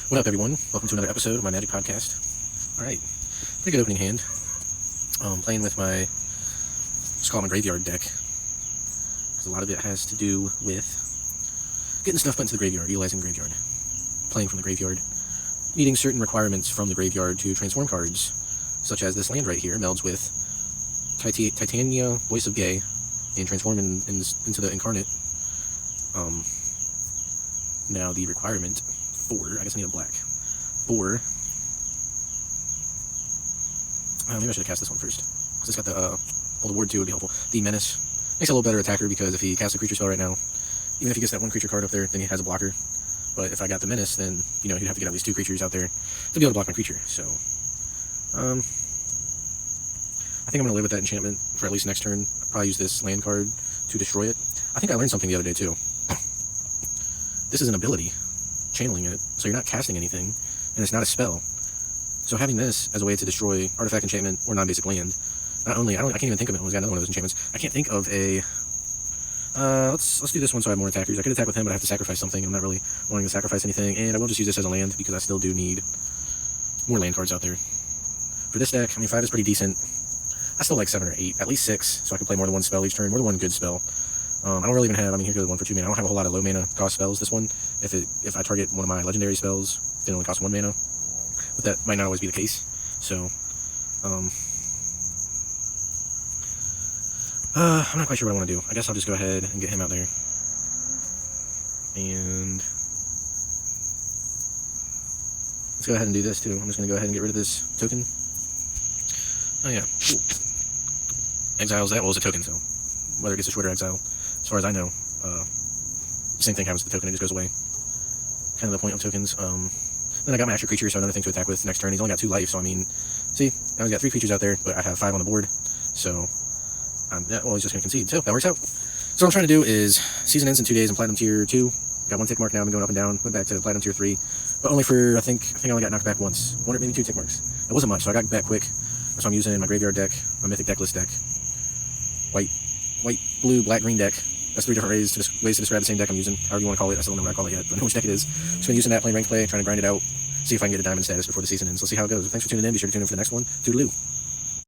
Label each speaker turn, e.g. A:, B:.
A: What up, everyone? Welcome to another episode of my Magic Podcast. Alright, pretty good opening hand. Playing with my, just call it my graveyard deck, because a lot of it has to do with getting stuff put into the graveyard, utilizing the graveyard, playing from the graveyard, meeting certain requirements from the graveyard to transform cards, such as this land right here, melds with Titania, Voice of Gay, and transform into the incarnate. Now the requirement for, I guess I need a black, for, maybe I should have cast this one first, because it's got the, well, the ward 2 would be helpful. The Menace makes a little better attacker, because if he casts a creature spell right now, even if he gets that one creature card up there, then he has a blocker. But if I got the Menace, then, you know, he'd have to get at least 2 creatures out there to be able to block my creature. So, I think I'm going to live with that enchantment for at least next turn. I'll probably use this land card to destroy it. I think I learned something the other day, too. This is an ability, channeling it, so you're not casting anything, and it's not a spell. So having this as a way to destroy artifact, enchantment, or non-basic land, not only, I can't even think of it. We've got another one of those enchantments. I can't think of a, let's do this one so I have more attackers. I could attack with him, but I have to sacrifice something. I'm not really wanting to sacrifice anything, and I will just use this as a land, because I still do need more land cards out there. For this deck, I mean, 5 is pretty decent. I still like 7 or 8, at least 6, so I can play more than one spell each turn, more than one good spell. I don't really even have, I mean, here's the 1 for 2 mana. I don't have a whole lot of low mana cost spells, this one. If I target one of my legendary spells, then it only costs 1 mana. But that might not always be the case. So, I'm not quite sure what I want to do. I guess I'll just go ahead and get him out there. And let's go ahead and do this too. I'm just going to go ahead and get rid of this token. Oh yeah, cool. Exiles that, well, it's a token, so whether it gets destroyed or exile, as far as I know, same thing happens to the token, it just goes away. Kind of the point of tokens. Then I got my extra creature, so another thing to attack with next turn. He's only got 2 life, so I mean, see, now he's got 3 creatures out there, but I have 5 on the board, so, yeah, well, he's just going to concede, so that works out. So what I'm trying to do is, season ends in 2 days in Platinum Tier 2, got 1 tick mark now, I've been going up and down, went back to Platinum Tier 3, but only for, I think I only got knocked back once, 1 or maybe 2 tick marks. It wasn't much, so I got back quick. So I'm using my graveyard deck, my mythic decklist deck, white, blue, black, green deck. That's 3 different ways to describe the same deck I'm using, however you want to call it. I still don't know what I call it yet, but I know which deck it is. So I'm using that, playing ranked play, trying to grind it out, see if I can get a diamond status before the season ends. Let's see how it goes. Thanks for tuning in. Be sure to tune in for the next one. Toodaloo.